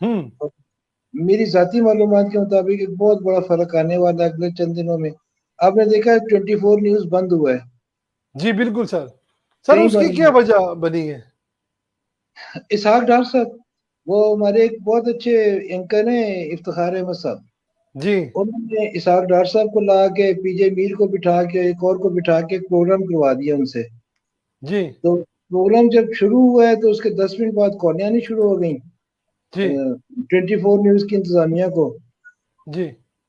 हम्म। और मेरी जाती मालूमात के मुताबिक एक बहुत बड़ा फर्क आने वाला है अगले चंद दिनों में। आपने देखा है 24 न्यूज बंद हुआ है, जी बिल्कुल सर। सर कहीं उसकी बंद क्या नहीं। वजह बनी है? इसहाक डार साहब, वो हमारे एक बहुत अच्छे एंकर हैं, इफ्तिखार अहमद साहब। जी उन्होंने इसहाक डार साहब को ला के, पीजे मीर को बिठा के, एक और को बिठा के एक प्रोग्राम करवा दिया उनसे। जी तो प्रोग्राम जब शुरू हुआ है तो उसके 10 मिनट बाद कॉलें आनी शुरू हो गई जी 24 न्यूज की इंतजामिया को। जी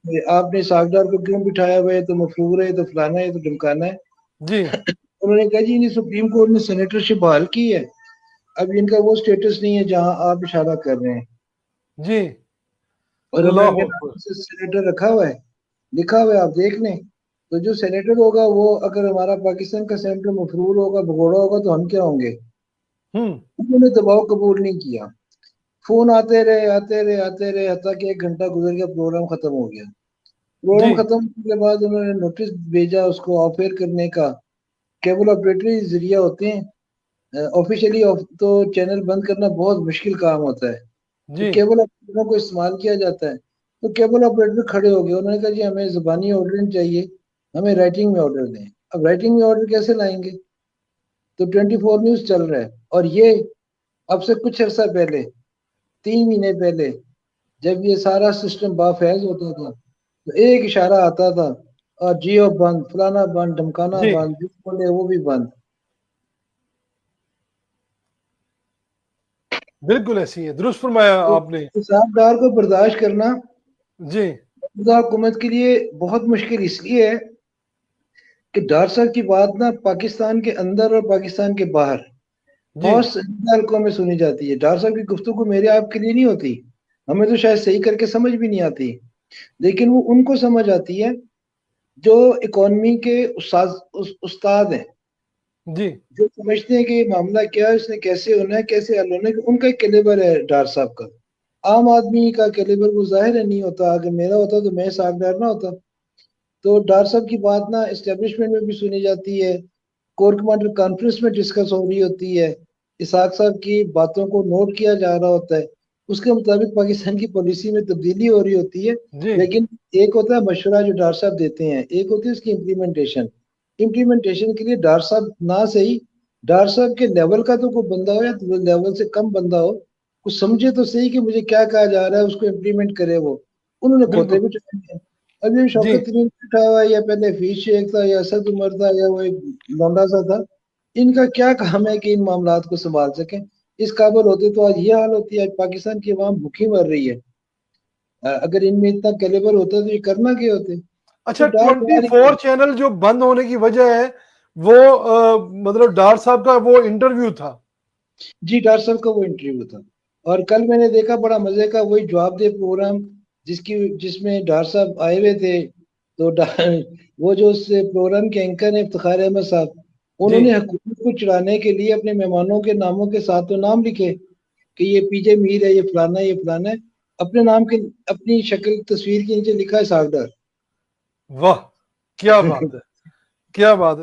ये आपने सागदार को क्यों बिठाया हुआ है, तो मफरूर है, तो फलाना है, तो ढमकाना है। जी उन्होंने कहा जी, इन्हें सुप्रीम कोर्ट ने सेनेटरशिप बहाल की है, अब इनका वो स्टेटस नहीं है जहां आप इशारा कर रहे हैं। जी। और हमने अल्लाह इनके अकबर। नाम से सेनेटर रखा हुआ है, लिखा हुआ है, आप देख लें। तो जो सेनेटर होगा वो, अगर हमारा पाकिस्तान का सेनेटर मफरूर होगा, भगोड़ा होगा, तो हम क्या होंगे? हम्म। उन्होंने दबाव कबूल नहीं किया। फोन आते रहे, आते रहे, आते रहे, हत्ता कि 1 घंटा गुजर गया, प्रोग्राम खत्म हो गया। जी प्रोग्राम खत्म होने के बाद उन्होंने नोटिस भेजा उसको ऑफ एयर करने का। केबल ऑपरेटरी जरिया होते हैं, ऑफिशियली तो चैनल बंद करना बहुत मुश्किल काम होता है। तो जी केबल ऑपरेटरों को इस्तेमाल किया जाता है। तो केबल ऑपरेटर खड़े हो गए, उन्होंने कहा जी हमें जुबानी ऑर्डर नहीं चाहिए, हमें राइटिंग में ऑर्डर दें। अब राइटिंग में ऑर्डर कैसे लाएंगे? तो 24 न्यूज चल रहा है, और ये अब से कुछ अर्सा पहले, 3 महीने पहले, जब ये सारा सिस्टम बाफैज होता था, तो एक इशारा आता था और जियो बंद, फलाना बंद, धमकाना जी बंद, जो बोले वो भी बंद। बिल्कुल ऐसी है, दुरुस्त फरमाया तो आपने। हिसाबदार को बर्दाश्त करना जी मौजूदा हुकूमत के लिए बहुत मुश्किल इसलिए है कि डार साहब की बात ना पाकिस्तान के अंदर और पाकिस्तान के बाहर जी बहुत से हल्कों में सुनी जाती है। डार साहब की गुफ्तगू मेरे आपके लिए नहीं होती, हमें तो शायद सही करके समझ भी नहीं आती, लेकिन वो उनको समझ आती है जो इकोनॉमी के उस्ताद हैं, जी जो समझते हैं कि ये मामला क्या है, इसने कैसे होना है, कैसे हल होना है। उनका एक कैलिबर है डार साहब का। आम आदमी का कैलिबर वो जाहिर है नहीं होता। अगर मेरा होता तो मैं सागदार ना होता। तो डार साहब की बात ना इस्टेब्लिशमेंट में भी सुनी जाती है, कोर कमांडर कॉन्फ्रेंस में डिस्कस हो रही होती है, इसहाक साहब की बातों को नोट किया जा रहा होता है, उसके मुताबिक पाकिस्तान की पॉलिसी में तब्दीली हो रही होती है। जी लेकिन एक होता है मशवरा जो डार साहब देते हैं, एक होती है उसकी इम्प्लीमेंटेशन। इम्प्लीमेंटेशन के लिए डार साहब ना सही, डार साहब के लेवल का तो कोई बंदा हो या लेवल से कम बंदा हो, कुछ समझे तो सही कि मुझे क्या कहा जा रहा है, उसको इम्प्लीमेंट करे वो। उन्होंने खोते बिल्कुल। भी चढ़ाए हैं। अब ये जी शौकत तरीन बैठा हुआ है, या पहले हफीज शेख था, या असद उमर था, या वो एक लौंडा सा था, इनका क्या काम है कि इन मामलात को संभाल सकें? इस काबिल होते तो आज ये हाल होती है, आज पाकिस्तान की आवाम भूखी मर रही है। अगर इनमें इतना कैलिबर होता तो ये करना क्या होते? तो अच्छा, डार ट्वेंटी बाहर ही फोर चैनल जो बंद होने की वजह है वो मतलब डार साहब का वो इंटरव्यू था। जी, डार साहब का वो इंटरव्यू था। और कल मैंने देखा बड़ा मजे का वही जवाब दे प्रोग्राम, जिसमें डार साहब आए हुए थे। तो वो जो उस प्रोग्राम के एंकर है इफ्तिखार अहमद साहब, जी उन्होंने हुकूमत को चिढ़ाने के लिए अपने मेहमानों के नामों के साथ तो नाम लिखे कि ये पीजे मीर है, ये फलाना है, ये फलाना है। अपने नाम के, अपनी शक्ल तस्वीर के नीचे लिखा है सागदार। वाह, क्या बात है, क्या बात है।